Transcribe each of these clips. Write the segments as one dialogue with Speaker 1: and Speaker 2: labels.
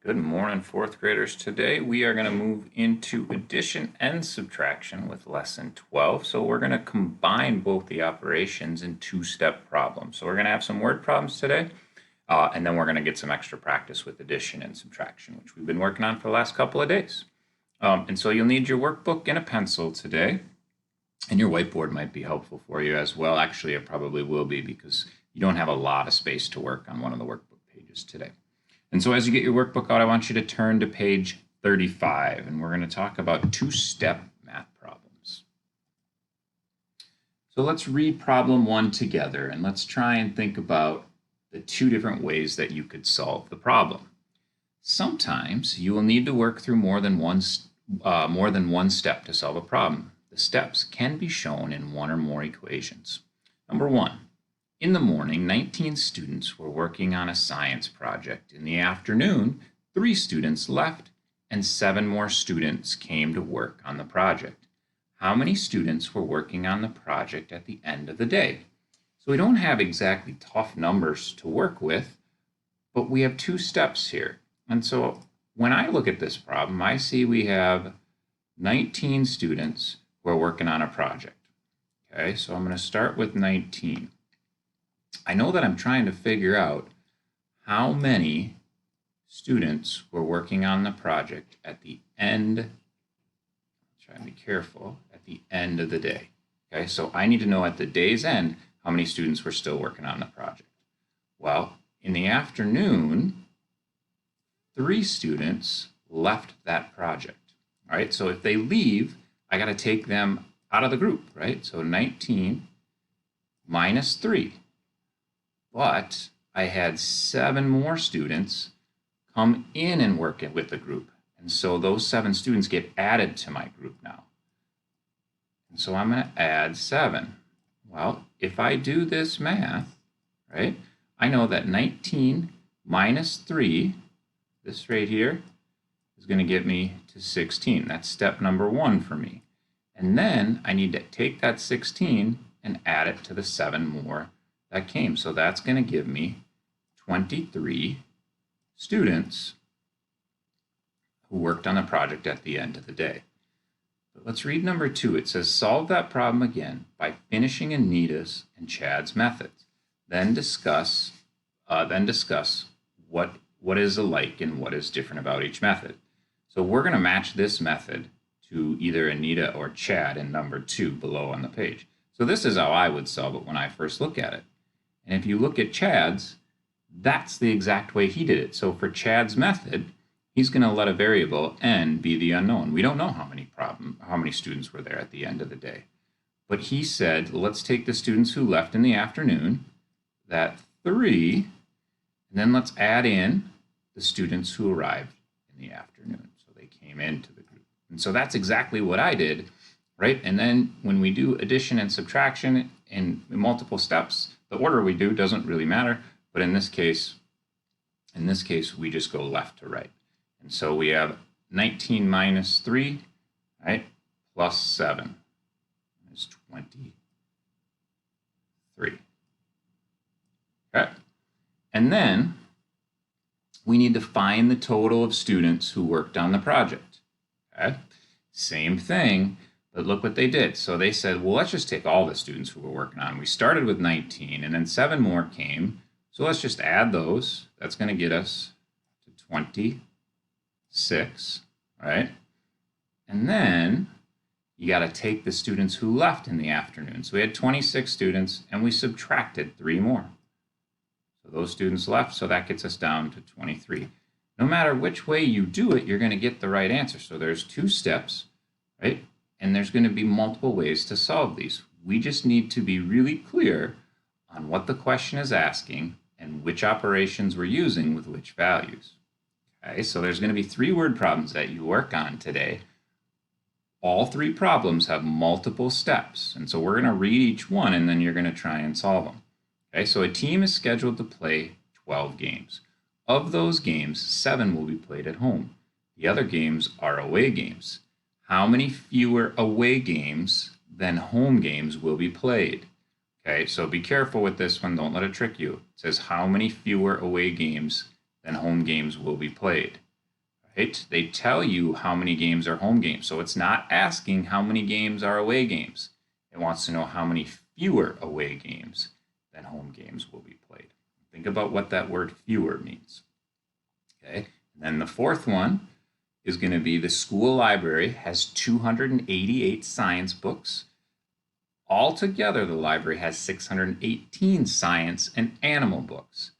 Speaker 1: Good morning, fourth graders. Today we are going to move into addition and subtraction with lesson 12. So we're going to combine both the operations in two-step problems. So we're going to have some word problems today, and then we're going to get some extra practice with addition and subtraction, which we've been working on for the last couple of days. And so you'll need your workbook and a pencil today, and your whiteboard might be helpful for you as well. Actually, it probably will be because you don't have a lot of space to work on one of the workbook pages today. And so as you get your workbook out, I want you to turn to page 35, and we're going to talk about two-step math problems. So let's read problem one together, and let's try and think about the two different ways that you could solve the problem. Sometimes you will need to work through more than one step to solve a problem. The steps can be shown in one or more equations. Number one. In the morning, 19 students were working on a science project. In the afternoon, 3 students left and 7 more students came to work on the project. How many students were working on the project at the end of the day? So we don't have exactly tough numbers to work with, but we have 2 steps here. And so when I look at this problem, I see we have 19 students who are working on a project. Okay, so I'm going to start with 19. I know that I'm trying to figure out how many students were working on the project at the end, try and be careful, at the end of the day. Okay, so I need to know at the day's end how many students were still working on the project. Well, in the afternoon, 3 students left that project. All right, so if they leave, I got to take them out of the group, right? So 19 minus 3. But I had 7 more students come in and work with the group. And so those 7 students get added to my group now. And so I'm going to add 7. Well, if I do this math, right, I know that 19 minus 3, this right here, is going to get me to 16. That's step number 1 for me. And then I need to take that 16 and add it to the 7 more that came. So that's going to give me 23 students who worked on the project at the end of the day. But let's read number 2. It says, solve that problem again by finishing Anita's and Chad's methods. Then discuss what is alike and what is different about each method. So we're going to match this method to either Anita or Chad in number 2 below on the page. So this is how I would solve it when I first look at it. And if you look at Chad's, that's the exact way he did it. So for Chad's method, he's going to let a variable n be the unknown. We don't know how many students were there at the end of the day. But he said, let's take the students who left in the afternoon, that 3, and then let's add in the students who arrived in the afternoon. So they came into the group. And so that's exactly what I did, right? And then when we do addition and subtraction in multiple steps, the order we do doesn't really matter, but in this case, we just go left to right. And so we have 19 minus 3, right, plus 7 is 23. Okay. And then we need to find the total of students who worked on the project. Okay. Same thing. But look what they did. So they said, well, let's just take all the students who were working on. We started with 19, and then 7 more came. So let's just add those. That's going to get us to 26, right? And then you got to take the students who left in the afternoon. So we had 26 students, and we subtracted 3 more. So those students left, so that gets us down to 23. No matter which way you do it, you're going to get the right answer. So there's 2 steps, right? And there's going to be multiple ways to solve these. We just need to be really clear on what the question is asking and which operations we're using with which values. Okay, so there's going to be 3 word problems that you work on today. All 3 problems have multiple steps. And so we're going to read each one and then you're going to try and solve them. Okay, so a team is scheduled to play 12 games. Of those games, 7 will be played at home. The other games are away games. How many fewer away games than home games will be played? Okay, so be careful with this one. Don't let it trick you. It says how many fewer away games than home games will be played. right? They tell you how many games are home games. So it's not asking how many games are away games. It wants to know how many fewer away games than home games will be played. Think about what that word fewer means. Okay. And then the fourth one is going to be the school library has 288 science books. Altogether, the library has 618 science and animal books.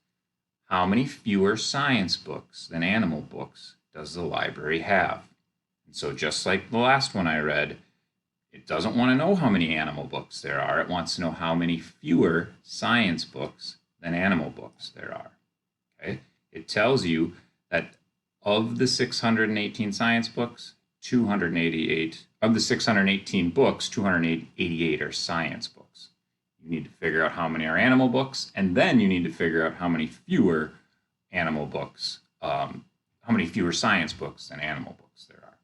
Speaker 1: How many fewer science books than animal books does the library have? And so just like the last one I read, it doesn't want to know how many animal books there are. It wants to know how many fewer science books than animal books there are. Okay? It tells you that of the 618 science books, 288 of the 618 books, 288 are science books. You need to figure out how many are animal books, and then you need to figure out how many fewer animal books, how many fewer science books than animal books there are.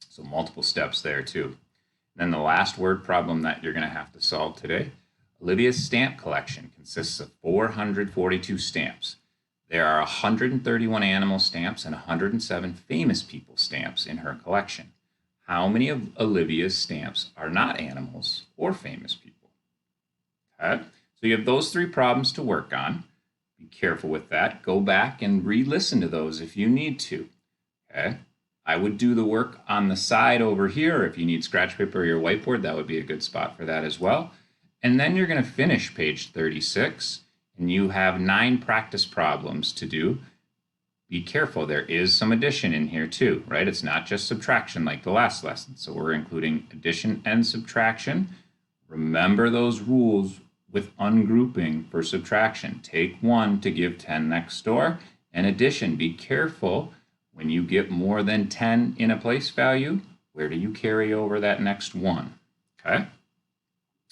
Speaker 1: So multiple steps there too. Then the last word problem that you're going to have to solve today. Olivia's stamp collection consists of 442 stamps. There are 131 animal stamps and 107 famous people stamps in her collection. How many of Olivia's stamps are not animals or famous people? Okay, so you have those three problems to work on. Be careful with that. Go back and re-listen to those if you need to. Okay, I would do the work on the side over here. If you need scratch paper or your whiteboard, that would be a good spot for that as well. And then you're going to finish page 36. And you have 9 practice problems to do. Be careful, there is some addition in here too, right? It's not just subtraction like the last lesson. So we're including addition and subtraction. Remember those rules with ungrouping for subtraction. Take 1 to give 10 next door. And addition, be careful when you get more than 10 in a place value, where do you carry over that next 1? Okay?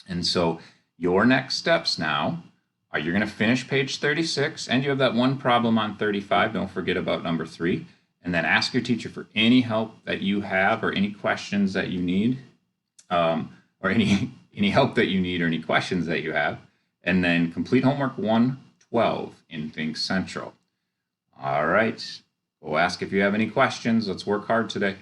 Speaker 1: And so your next steps now are you're going to finish page 36, and you have that one problem on 35. Don't forget about number 3. And then ask your teacher for any help that you have or any questions that you need, or any help that you need or any questions that you have. And then complete homework 112 in Think Central. All right. Go ask if you have any questions. Let's work hard today.